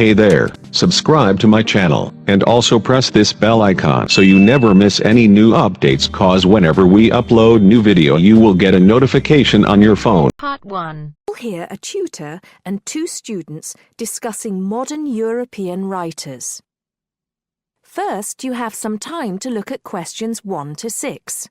Hey there, subscribe to my channel, and also press this bell icon so you never miss any new updates, cause whenever we upload new video you will get a notification on your phone. Part 1. You'll hear a tutor and two students discussing modern European writers. First, you have some time to look at questions 1 to 6.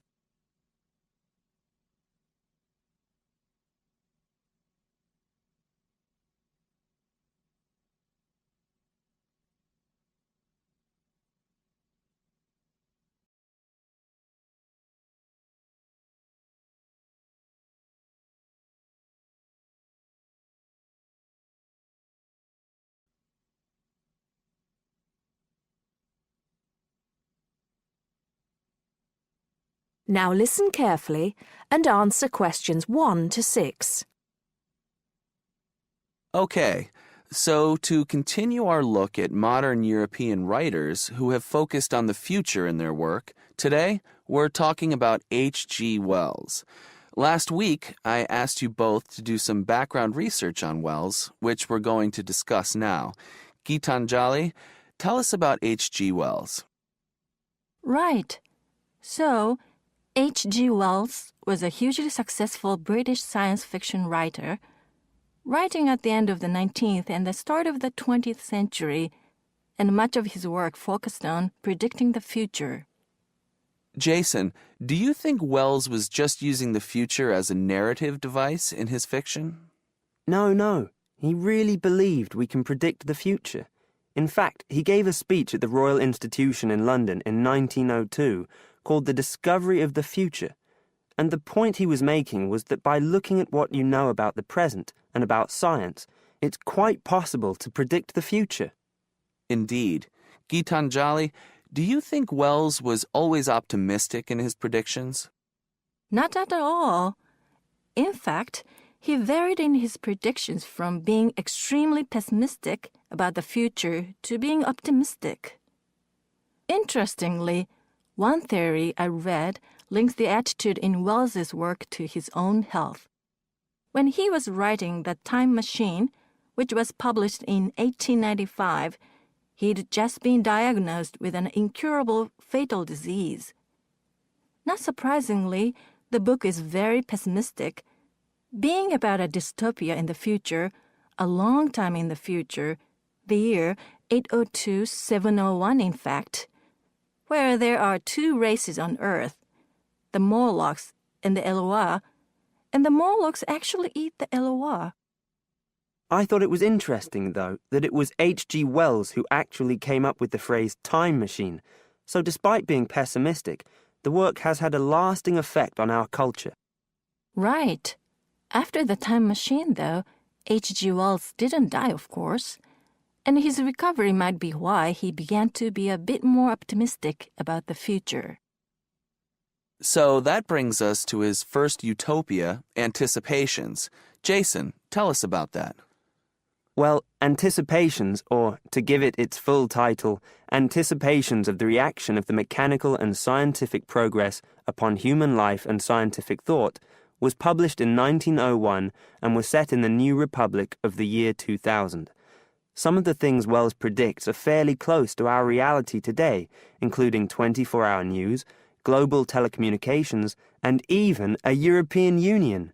Now listen carefully and answer questions 1 to 6. Okay, so to continue our look at modern European writers who have focused on the future in their work, today we're talking about H.G. Wells. Last week, I asked you both to do some background research on Wells, which we're going to discuss now. Gitanjali, tell us about H.G. Wells. Right. So, H.G. Wells was a hugely successful British science fiction writer, writing at the end of the 19th and the start of the 20th century, and much of his work focused on predicting the future. Jason, do you think Wells was just using the future as a narrative device in his fiction? No. He really believed we can predict the future. In fact, he gave a speech at the Royal Institution in London in 1902 called The Discovery of the Future. And the point he was making was that by looking at what you know about the present and about science, it's quite possible to predict the future. Indeed. Gitanjali, do you think Wells was always optimistic in his predictions? Not at all. In fact, he varied in his predictions from being extremely pessimistic about the future to being optimistic. Interestingly, one theory I read links the attitude in Wells's work to his own health. When he was writing The Time Machine, which was published in 1895, he'd just been diagnosed with an incurable fatal disease. Not surprisingly, the book is very pessimistic, being about a dystopia in the future, a long time in the future, the year 802-701 in fact, where there are two races on Earth, the Morlocks and the Eloi, and the Morlocks actually eat the Eloi. I thought it was interesting, though, that it was H.G. Wells who actually came up with the phrase time machine, so despite being pessimistic, the work has had a lasting effect on our culture. Right. After The Time Machine, though, H.G. Wells didn't die, of course, and his recovery might be why he began to be a bit more optimistic about the future. So that brings us to his first utopia, Anticipations. Jason, tell us about that. Well, Anticipations, or to give it its full title, Anticipations of the Reaction of the Mechanical and Scientific Progress upon Human Life and Scientific Thought, was published in 1901 and was set in the New Republic of the year 2000. Some of the things Wells predicts are fairly close to our reality today, including 24-hour news, global telecommunications, and even a European Union.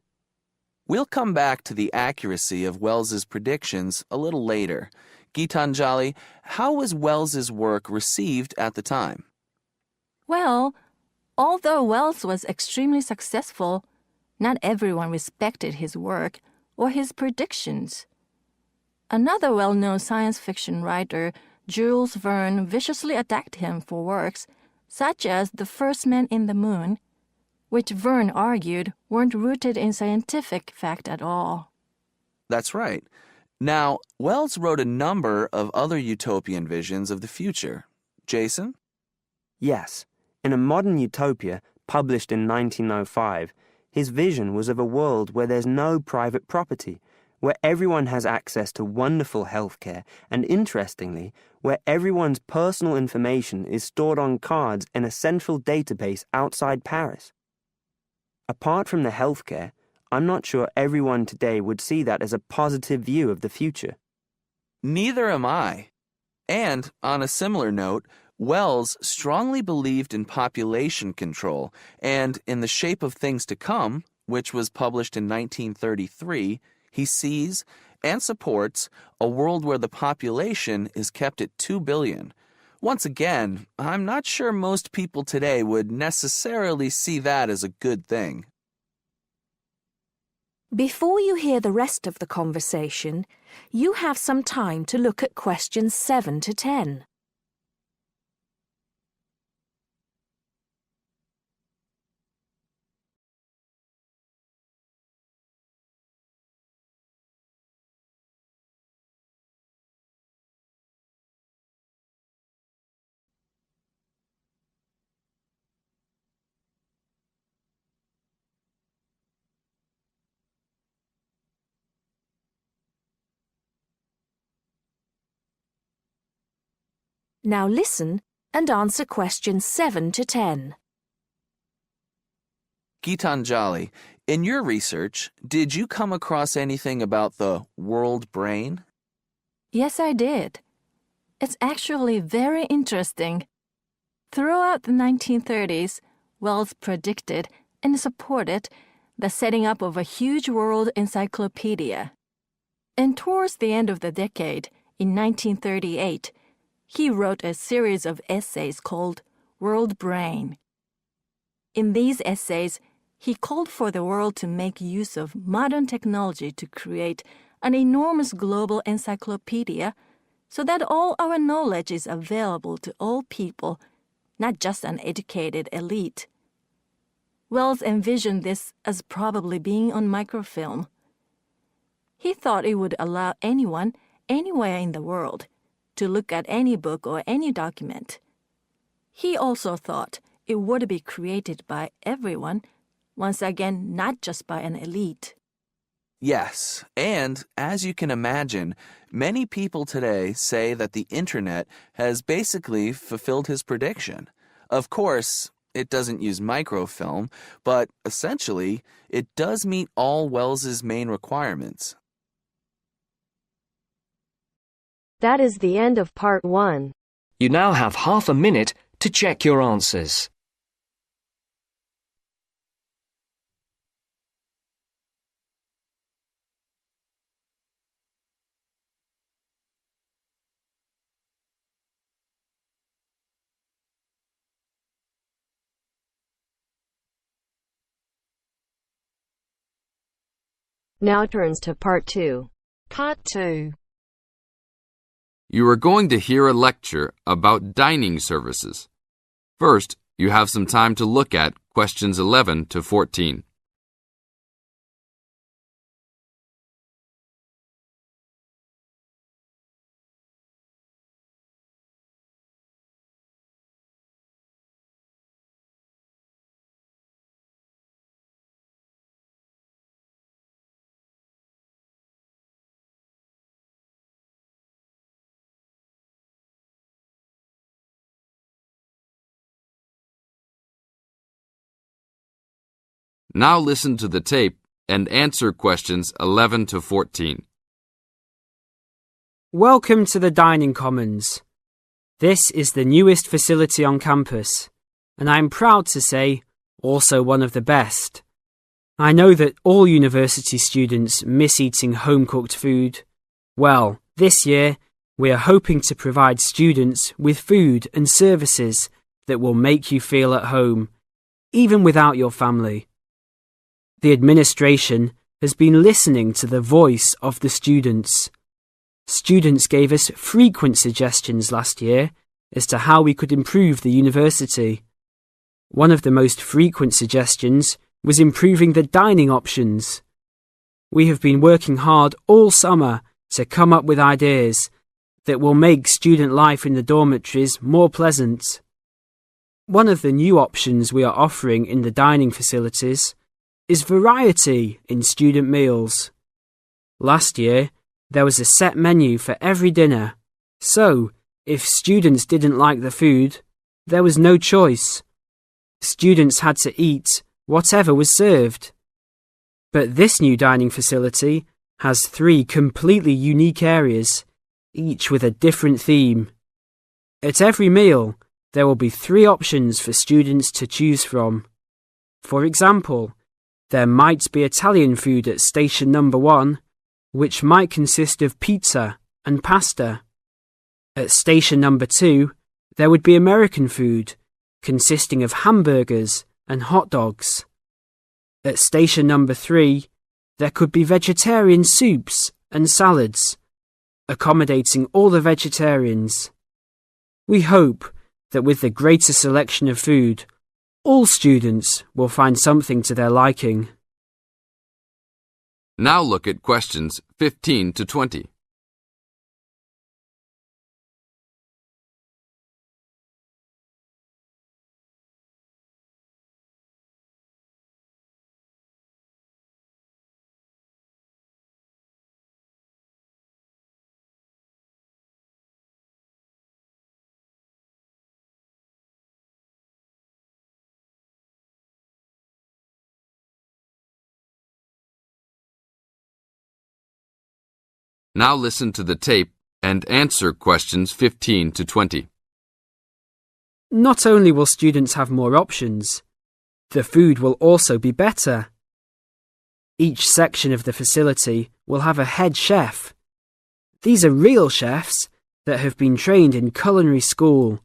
We'll come back to the accuracy of Wells's predictions a little later. Gitanjali, how was Wells's work received at the time? Well, although Wells was extremely successful, not everyone respected his work or his predictions. Another well-known science fiction writer, Jules Verne, viciously attacked him for works such as The First Man in the Moon, which Verne argued weren't rooted in scientific fact at all. That's right. Now, Wells wrote a number of other utopian visions of the future. Jason? Yes, in A Modern Utopia, published in 1905, his vision was of a world where there's no private property, where everyone has access to wonderful healthcare, and interestingly, where everyone's personal information is stored on cards in a central database outside Paris. Apart from the healthcare, I'm not sure everyone today would see that as a positive view of the future. Neither am I. And, on a similar note, Wells strongly believed in population control and in The Shape of Things to Come, which was published in 1933, he sees and supports a world where the population is kept at 2 billion. Once again, I'm not sure most people today would necessarily see that as a good thing. Before you hear the rest of the conversation, you have some time to look at questions 7 to 10. Now listen and answer questions 7 to 10. Gitanjali, in your research, did you come across anything about the world brain? Yes, I did. It's actually very interesting. Throughout the 1930s, Wells predicted and supported the setting up of a huge world encyclopedia. And towards the end of the decade, in 1938, he wrote a series of essays called World Brain. In these essays, he called for the world to make use of modern technology to create an enormous global encyclopedia so that all our knowledge is available to all people, not just an educated elite. Wells envisioned this as probably being on microfilm. He thought it would allow anyone, anywhere in the world, to look at any book or any document. He also thought it would be created by everyone, once again, not just by an elite. Yes, and as you can imagine, many people today say that the internet has basically fulfilled his prediction. Of course, it doesn't use microfilm, but essentially, it does meet all Wells's main requirements. That is the end of part 1. You now have half a minute to check your answers. Now turns to part 2. Part 2. You are going to hear a lecture about dining services. First, you have some time to look at questions 11 to 14. Now listen to the tape and answer questions 11 to 14. Welcome to the Dining Commons. This is the newest facility on campus, and I'm proud to say, also one of the best. I know that all university students miss eating home-cooked food. Well, this year, we are hoping to provide students with food and services that will make you feel at home, even without your family. The administration has been listening to the voice of the students. Students gave us frequent suggestions last year as to how we could improve the university. One of the most frequent suggestions was improving the dining options. We have been working hard all summer to come up with ideas that will make student life in the dormitories more pleasant. One of the new options we are offering in the dining facilities is variety in student meals. Last year, there was a set menu for every dinner, so if students didn't like the food, there was no choice. Students had to eat whatever was served. But this new dining facility has 3 completely unique areas, each with a different theme. At every meal, there will be 3 options for students to choose from. For example, there might be Italian food at station number 1, which might consist of pizza and pasta. At station number 2, there would be American food, consisting of hamburgers and hot dogs. At station number 3, there could be vegetarian soups and salads, accommodating all the vegetarians. We hope that with the greater selection of food, all students will find something to their liking. Now look at questions 15 to 20. Now listen to the tape and answer questions 15 to 20. Not only will students have more options, the food will also be better. Each section of the facility will have a head chef. These are real chefs that have been trained in culinary school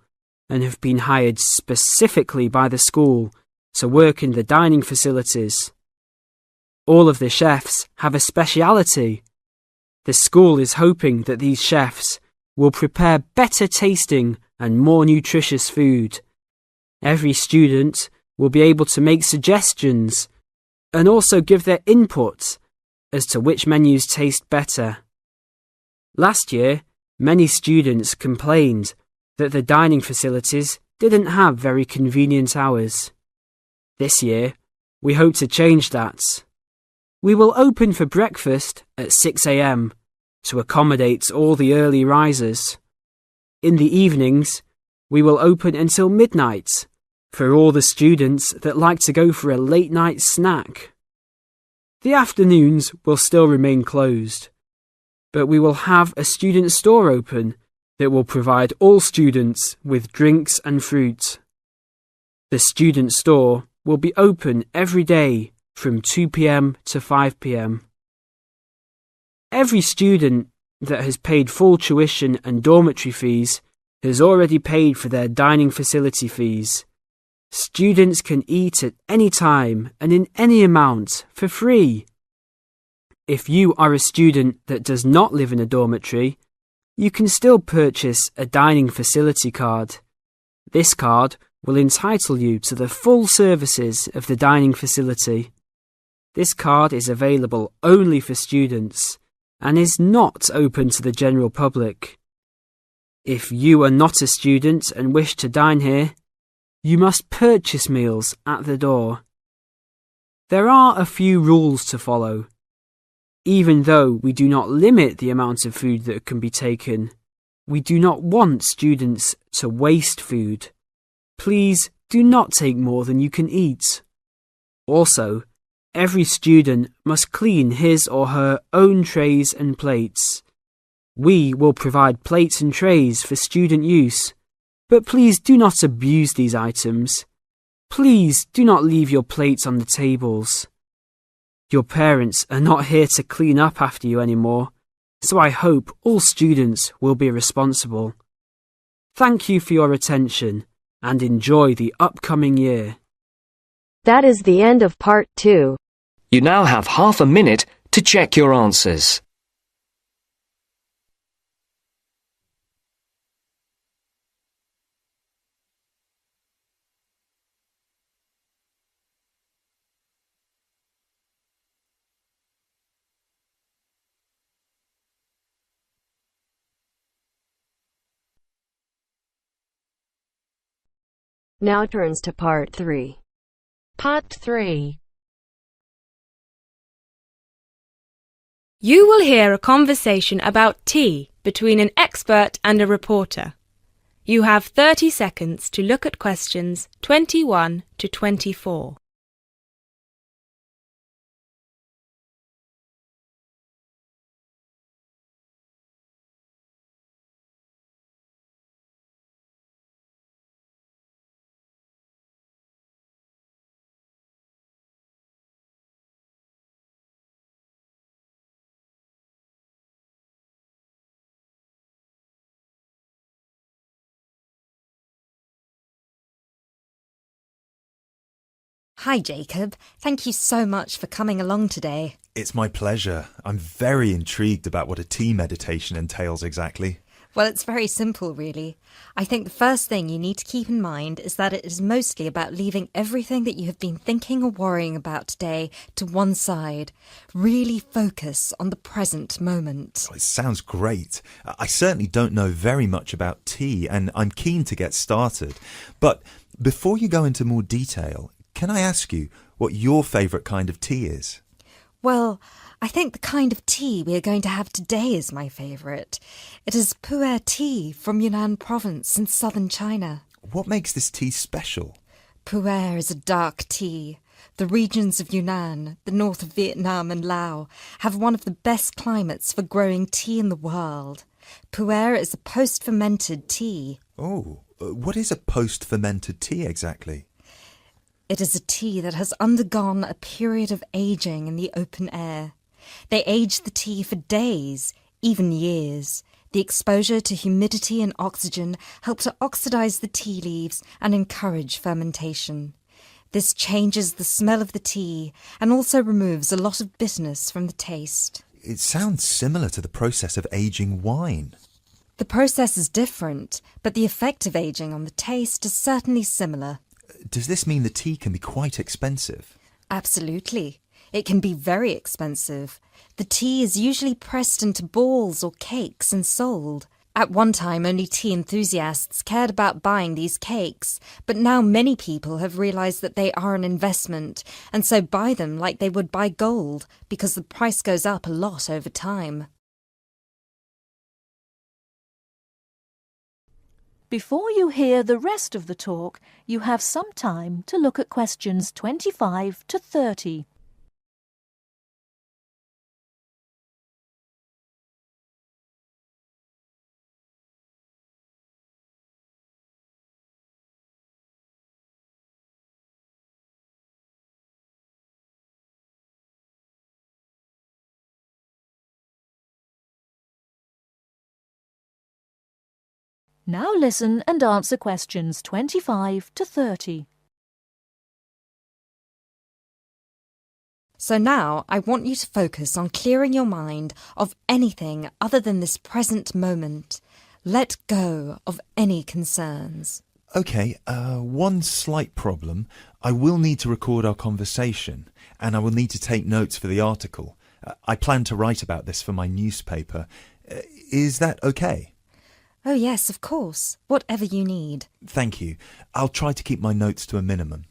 and have been hired specifically by the school to work in the dining facilities. All of the chefs have a speciality. The school is hoping that these chefs will prepare better tasting and more nutritious food. Every student will be able to make suggestions and also give their input as to which menus taste better. Last year, many students complained that the dining facilities didn't have very convenient hours. This year, we hope to change that. We will open for breakfast at 6 a.m. to accommodate all the early risers. In the evenings, we will open until midnight for all the students that like to go for a late night snack. The afternoons will still remain closed, but we will have a student store open that will provide all students with drinks and fruit. The student store will be open every day from 2 p.m. to 5 p.m. Every student that has paid full tuition and dormitory fees has already paid for their dining facility fees. Students can eat at any time and in any amount for free. If you are a student that does not live in a dormitory, you can still purchase a dining facility card. This card will entitle you to the full services of the dining facility. This card is available only for students and is not open to the general public. If you are not a student and wish to dine here, you must purchase meals at the door. There are a few rules to follow. Even though we do not limit the amount of food that can be taken, we do not want students to waste food. Please do not take more than you can eat. Also, every student must clean his or her own trays and plates. We will provide plates and trays for student use, but please do not abuse these items. Please do not leave your plates on the tables. Your parents are not here to clean up after you anymore, so I hope all students will be responsible. Thank you for your attention and enjoy the upcoming year. That is the end of part 2. You now have half a minute to check your answers. Now turns to part 3. Part 3. You will hear a conversation about tea between an expert and a reporter. You have 30 seconds to look at questions 21 to 24. Hi, Jacob. Thank you so much for coming along today. It's my pleasure. I'm very intrigued about what a tea meditation entails exactly. Well, it's very simple, really. I think the first thing you need to keep in mind is that it is mostly about leaving everything that you have been thinking or worrying about today to one side. Really focus on the present moment. It sounds great. I certainly don't know very much about tea, and I'm keen to get started. But before you go into more detail, can I ask you what your favourite kind of tea is? Well, I think the kind of tea we are going to have today is my favourite. It is pu'er tea from Yunnan province in southern China. What makes this tea special? Pu'er is a dark tea. The regions of Yunnan, the north of Vietnam and Laos, have one of the best climates for growing tea in the world. Pu'er is a post-fermented tea. Oh, what is a post-fermented tea exactly? It is a tea that has undergone a period of aging in the open air. They age the tea for days, even years. The exposure to humidity and oxygen help to oxidize the tea leaves and encourage fermentation. This changes the smell of the tea and also removes a lot of bitterness from the taste. It sounds similar to the process of aging wine. The process is different, but the effect of aging on the taste is certainly similar. Does this mean the tea can be quite expensive? Absolutely. It can be very expensive. The tea is usually pressed into balls or cakes and sold. At one time, only tea enthusiasts cared about buying these cakes, but now many people have realised that they are an investment, and so buy them like they would buy gold, because the price goes up a lot over time. Before you hear the rest of the talk, you have some time to look at questions 25 to 30. Now listen and answer questions 25 to 30. So now I want you to focus on clearing your mind of anything other than this present moment. Let go of any concerns. OK, one slight problem. I will need to record our conversation, and I will need to take notes for the article. I plan to write about this for my newspaper. Is that OK? Oh yes, of course. Whatever you need. Thank you. I'll try to keep my notes to a minimum.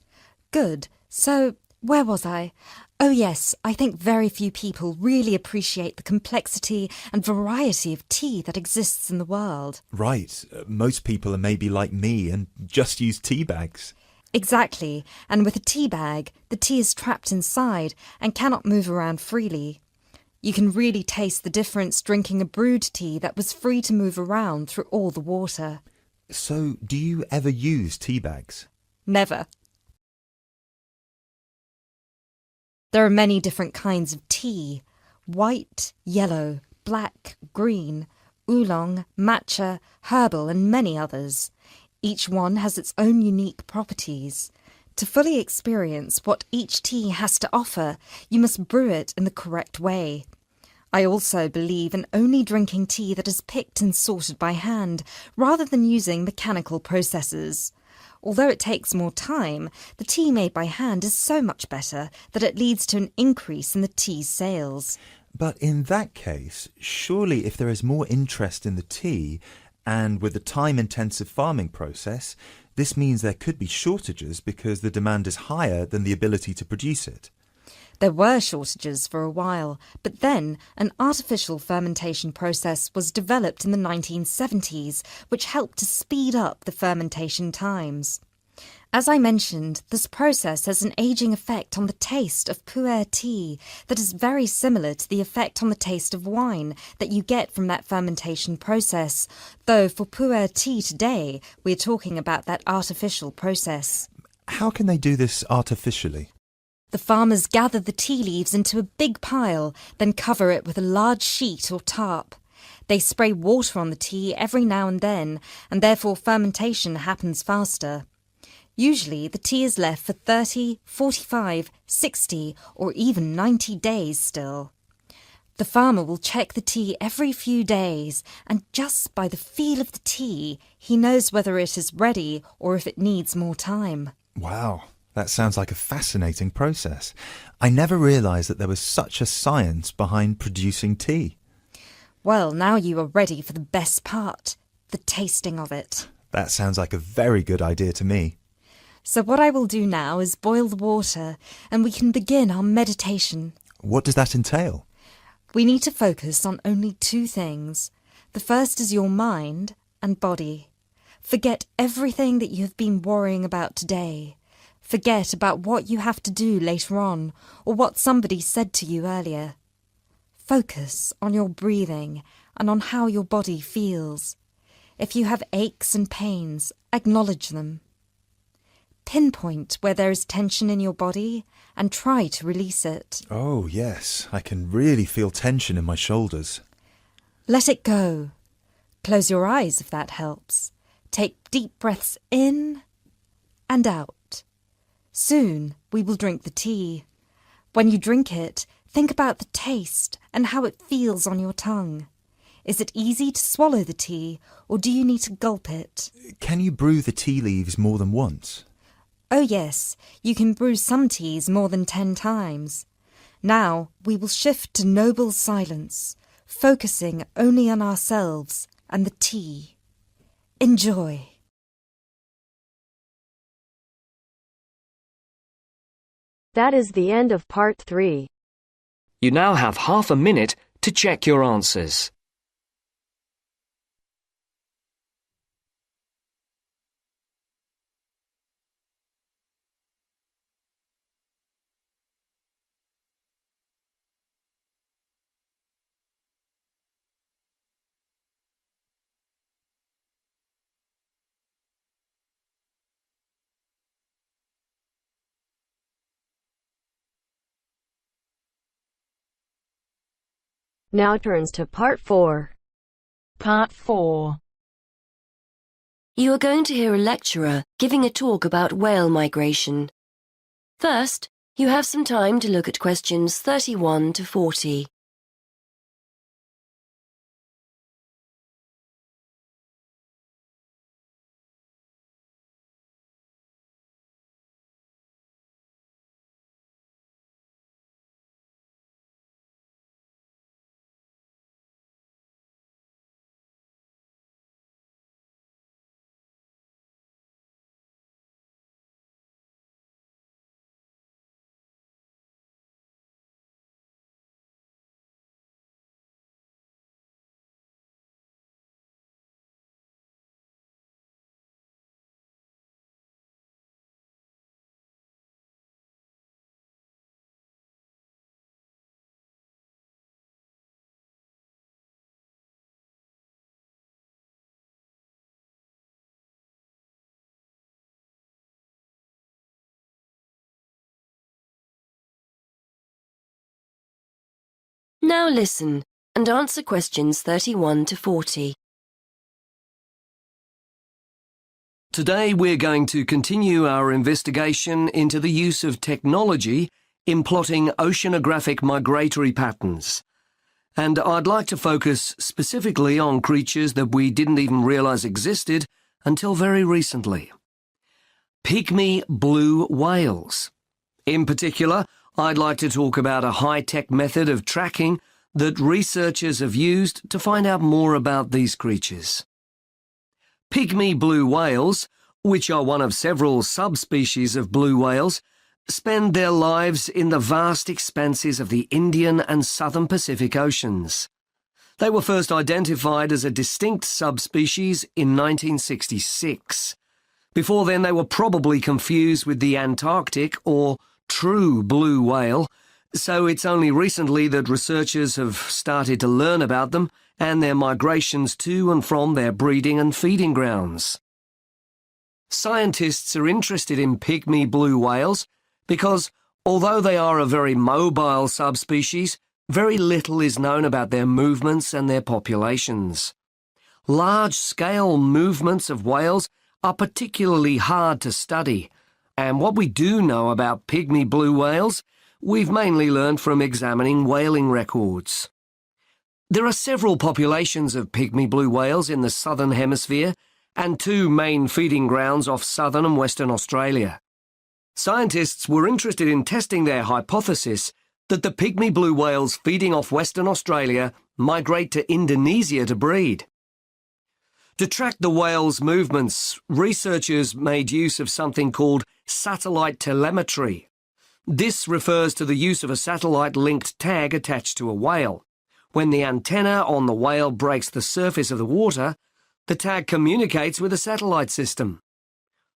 Good. So, where was I? Oh yes, I think very few people really appreciate the complexity and variety of tea that exists in the world. Right. Most people are maybe like me and just use tea bags. Exactly. And with a tea bag, the tea is trapped inside and cannot move around freely. You can really taste the difference drinking a brewed tea that was free to move around through all the water. So, do you ever use tea bags? Never. There are many different kinds of tea: white, yellow, black, green, oolong, matcha, herbal and many others. Each one has its own unique properties. To fully experience what each tea has to offer, you must brew it in the correct way. I also believe in only drinking tea that is picked and sorted by hand, rather than using mechanical processes. Although it takes more time, the tea made by hand is so much better that it leads to an increase in the tea's sales. But in that case, surely if there is more interest in the tea, and with the time-intensive farming process, this means there could be shortages because the demand is higher than the ability to produce it. There were shortages for a while, but then an artificial fermentation process was developed in the 1970s, which helped to speed up the fermentation times. As I mentioned, this process has an aging effect on the taste of pu'er tea that is very similar to the effect on the taste of wine that you get from that fermentation process, though for pu'er tea today, we're talking about that artificial process. How can they do this artificially? The farmers gather the tea leaves into a big pile, then cover it with a large sheet or tarp. They spray water on the tea every now and then, and therefore fermentation happens faster. Usually the tea is left for 30, 45, 60 or even 90 days still. The farmer will check the tea every few days, and just by the feel of the tea, he knows whether it is ready or if it needs more time. Wow, that sounds like a fascinating process. I never realised that there was such a science behind producing tea. Well, now you are ready for the best part, the tasting of it. That sounds like a very good idea to me. So what I will do now is boil the water, and we can begin our meditation. What does that entail? We need to focus on only two things. The first is your mind and body. Forget everything that you have been worrying about today. Forget about what you have to do later on or what somebody said to you earlier. Focus on your breathing and on how your body feels. If you have aches and pains, acknowledge them. Pinpoint where there is tension in your body and try to release it. Oh, yes, I can really feel tension in my shoulders. Let it go. Close your eyes if that helps. Take deep breaths in and out. Soon we will drink the tea. When you drink it, think about the taste and how it feels on your tongue. Is it easy to swallow the tea, or do you need to gulp it? Can you brew the tea leaves more than once? Oh yes, you can brew some teas more than 10 times. Now we will shift to noble silence, focusing only on ourselves and the tea. Enjoy. That is the end of part 3. You now have half a minute to check your answers. Now turns to part 4. Part 4. You are going to hear a lecturer giving a talk about whale migration. First, you have some time to look at questions 31 to 40. Now listen and answer questions 31 to 40. Today we're going to continue our investigation into the use of technology in plotting oceanographic migratory patterns. And I'd like to focus specifically on creatures that we didn't even realize existed until very recently. Pygmy blue whales. In particular, I'd like to talk about a high-tech method of tracking that researchers have used to find out more about these creatures. Pygmy blue whales, which are one of several subspecies of blue whales, spend their lives in the vast expanses of the Indian and Southern Pacific Oceans. They were first identified as a distinct subspecies in 1966. Before then, they were probably confused with the Antarctic or true blue whale, so it's only recently that researchers have started to learn about them and their migrations to and from their breeding and feeding grounds. Scientists are interested in pygmy blue whales because, although they are a very mobile subspecies, very little is known about their movements and their populations. Large-scale movements of whales are particularly hard to study, and what we do know about pygmy blue whales, we've mainly learned from examining whaling records. There are several populations of pygmy blue whales in the southern hemisphere and two main feeding grounds off southern and western Australia. Scientists were interested in testing their hypothesis that the pygmy blue whales feeding off Western Australia migrate to Indonesia to breed. To track the whales' movements, researchers made use of something called satellite telemetry. This refers to the use of a satellite-linked tag attached to a whale. When the antenna on the whale breaks the surface of the water, the tag communicates with a satellite system.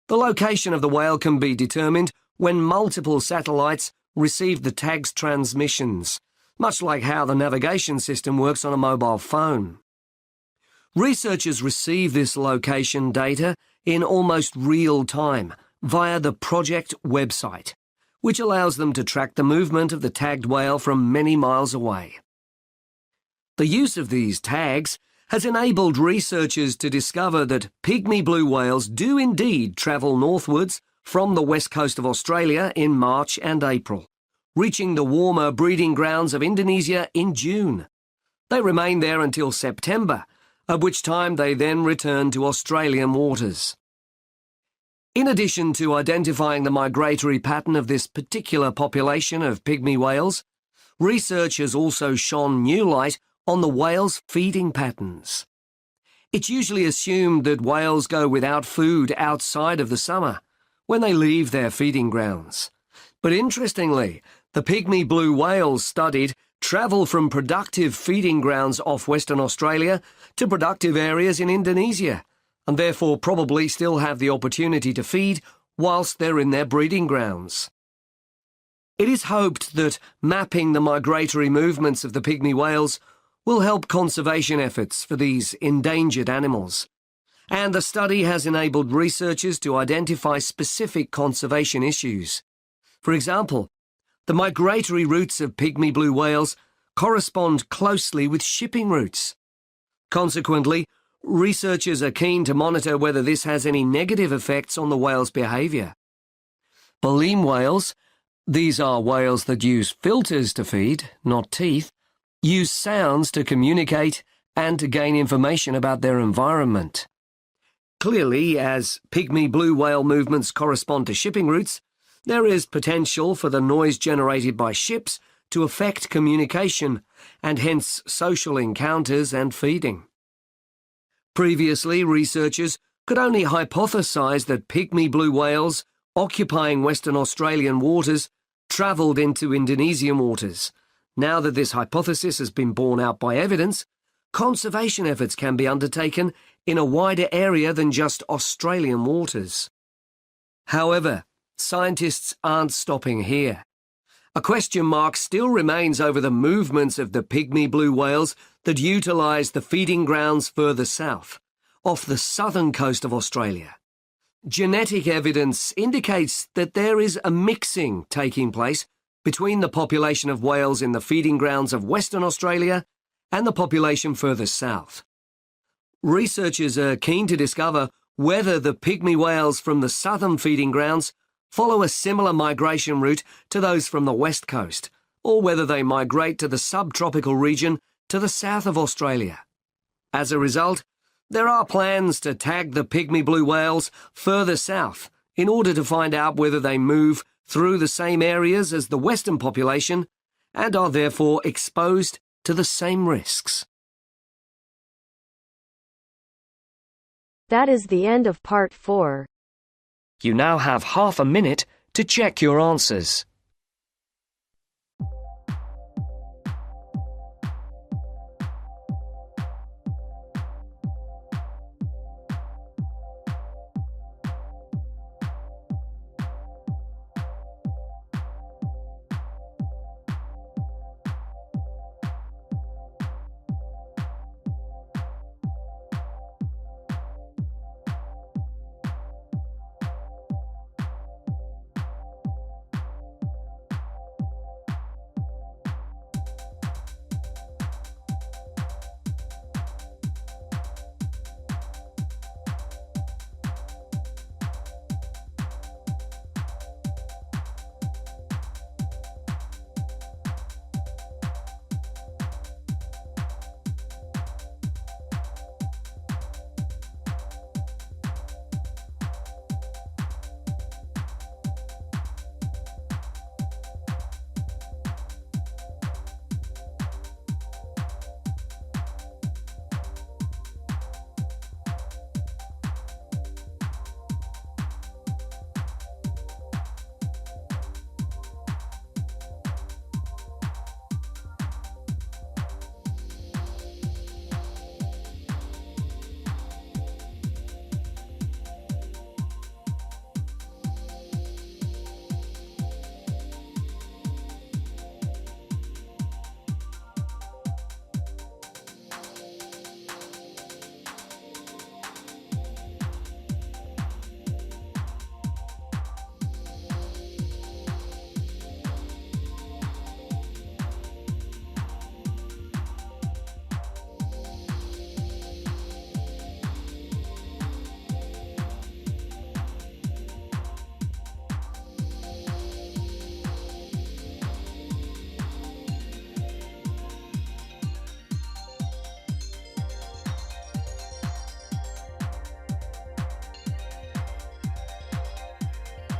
The location of the whale can be determined when multiple satellites receive the tag's transmissions, much like how the navigation system works on a mobile phone. Researchers receive this location data in almost real time via the project website, which allows them to track the movement of the tagged whale from many miles away. The use of these tags has enabled researchers to discover that pygmy blue whales do indeed travel northwards from the west coast of Australia in March and April, reaching the warmer breeding grounds of Indonesia in June. They remain there until September, at which time they then return to Australian waters. In addition to identifying the migratory pattern of this particular population of pygmy whales, research has also shone new light on the whales' feeding patterns. It's usually assumed that whales go without food outside of the summer, when they leave their feeding grounds. But interestingly, the pygmy blue whales studied travel from productive feeding grounds off Western Australia to productive areas in Indonesia, and therefore probably still have the opportunity to feed whilst they're in their breeding grounds. It is hoped that mapping the migratory movements of the pygmy whales will help conservation efforts for these endangered animals, and the study has enabled researchers to identify specific conservation issues. For example, the migratory routes of pygmy blue whales correspond closely with shipping routes. Consequently, researchers are keen to monitor whether this has any negative effects on the whale's behaviour. Baleen whales, these are whales that use filters to feed, not teeth, use sounds to communicate and to gain information about their environment. Clearly, as pygmy blue whale movements correspond to shipping routes, there is potential for the noise generated by ships to affect communication and hence social encounters and feeding. Previously, researchers could only hypothesize that pygmy blue whales occupying Western Australian waters travelled into Indonesian waters. Now that this hypothesis has been borne out by evidence, conservation efforts can be undertaken in a wider area than just Australian waters. However, scientists aren't stopping here. A question mark still remains over the movements of the pygmy blue whales that utilise the feeding grounds further south, off the southern coast of Australia. Genetic evidence indicates that there is a mixing taking place between the population of whales in the feeding grounds of Western Australia and the population further south. Researchers are keen to discover whether the pygmy whales from the southern feeding grounds follow a similar migration route to those from the west coast, or whether they migrate to the subtropical region to the south of Australia. As a result, there are plans to tag the pygmy blue whales further south in order to find out whether they move through the same areas as the western population and are therefore exposed to the same risks. That is the end of part 4. You now have half a minute to check your answers.